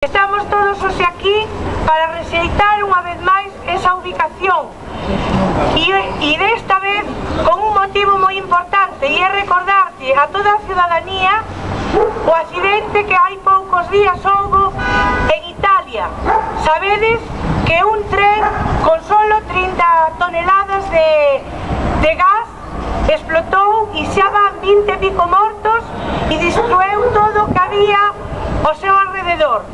Estamos todos hoxe aquí para rexeitar unha vez máis esa ubicación e desta vez con un motivo moi importante, e é recordarlle a toda a ciudadanía o accidente que hai poucos días houbo en Italia. Sabedes que un tren con solo 30 toneladas de gas explotou e xa van 20 e pico mortos e destrueu todo o que había ao seu alrededor.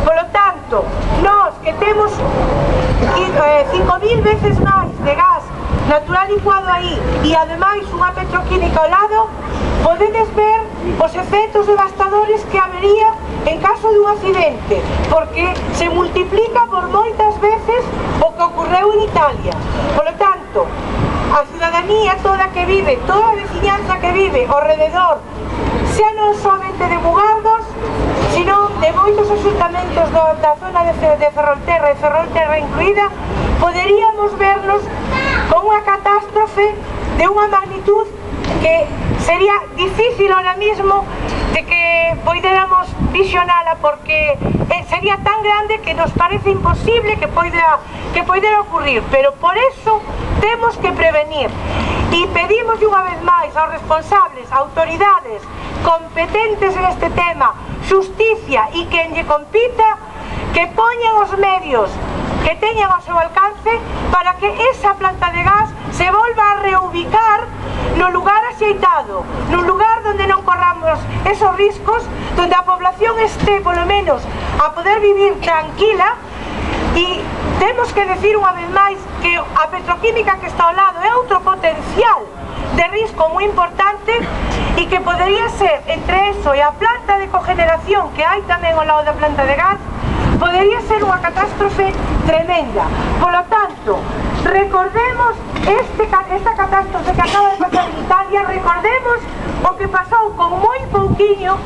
Polo tanto, nós que temos 5.000 veces máis de gas natural licuado aí e ademais unha petroquímica ao lado, podedes ver os efectos devastadores que habería en caso de un accidente, porque se multiplica por moitas veces o que ocorreu en Italia. Polo tanto, a ciudadanía toda que vive, toda a veciñanza que vive ao rededor, xa non somente de Mugardos, sino de moitos axuntamentos da zona de Ferrolterra e Ferrolterra incluída, poderíamos vernos con unha catástrofe de unha magnitud que sería difícil ahora mismo de que poidéramos visionala, porque sería tan grande que nos parece imposible que poidera ocurrir, pero por eso temos que prevenir e pedimos unha vez máis aos responsables, autoridades competentes neste tema, xusticia e quen lle compita, que poñan os medios que teñan ao seu alcance para que esa planta de gas se volva a reubicar no lugar axeitado, nun lugar onde non corramos esos riscos, onde a población este, polo menos, a poder vivir tranquila. E temos que decir unha vez máis que a petroquímica que está ao lado é outro potencial de risco moi importante e que podería ser, entre eso e a planta de cogeneración que hai tamén ao lado da planta de gas, podería ser unha catástrofe tremenda. Polo tanto, recordemos esta catástrofe que acaba de pasar en Italia, recordemos o que pasou con moi pouquiño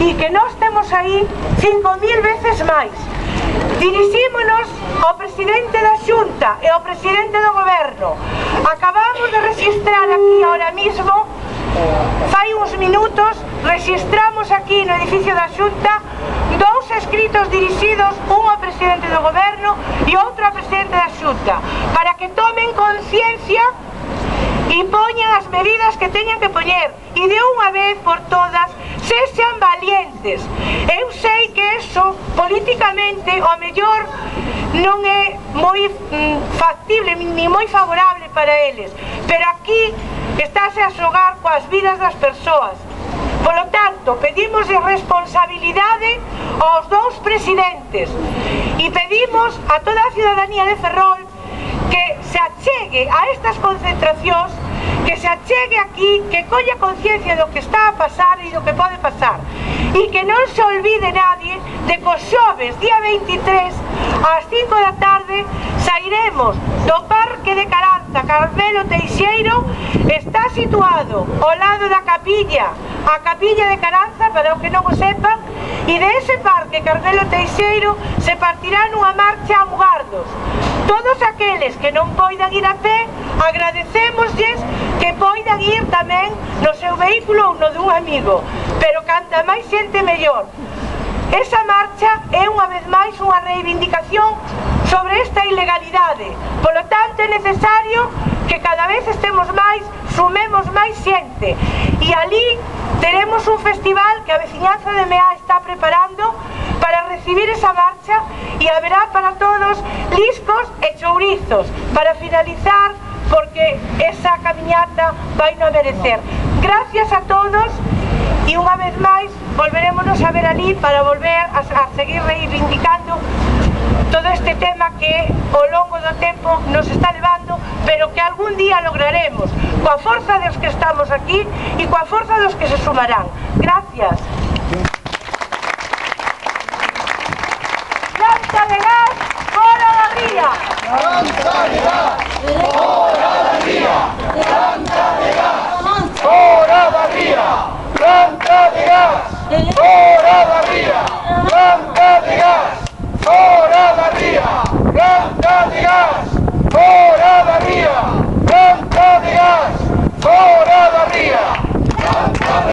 e que nós temos aí 5.000 veces máis. Dirixímonos ao presidente da Xunta e ao presidente do goberno. Acabamos de registrar aquí ahora mismo, fai uns minutos, registramos aquí no edificio da Xunta dous escritos dirixidos, un ao presidente do goberno e outro ao presidente da Xunta, para que tomen conciencia e poñan as medidas que teñan que poñer e de unha vez por todas sexan valientes. Eu sei que eso políticamente ao mellor non é moi factible ni moi favorable para eles, pero aquí estáse a xogar coas vidas das persoas. Polo tanto, pedimos responsabilidade aos dous presidentes e pedimos a toda a ciudadanía de Ferrol que se achegue a estas concentracións, que se achegue aquí, que colla conciencia do que está a pasar e do que pode pasar, e que non se olvide nadie de que os xoves, día 23, ás 5 da tarde, sairemos do Parque de Caranza. Carmelo Teixeiro está situado ao lado da capilla, a capilla de Caranza, para o que non o sepa, e de ese Parque Carmelo Teixeiro se partirá nunha marcha a Mugardos. Todos aqueles que non poidan ir a pé, agradecémoslles que poidan ir tamén no seu vehículo ou no dun amigo, pero canta máis xente mellor. Esa marcha é unha vez máis unha reivindicación sobre esta ilegalidade. Polo tanto, é necesario que cada vez estemos máis, sumemos máis xente, e ali teremos un festival que a veciñanza de Meá está preparando para recibir esa marcha, e haberá para todos liscos e chourizos para finalizar, porque esa camiñata vai non merecer. Gracias a todos e unha vez máis volverémonos a ver ali para volver a seguir reivindicando todo este tema que ao longo do tempo nos está levando, pero que algún día lograremos coa forza dos que estamos aquí e coa forza dos que se sumarán. Gracias. Planta de gas, fora da ría! Planta de gas, fora da ría! Planta de gas, fora da ría! Planta de gas, fora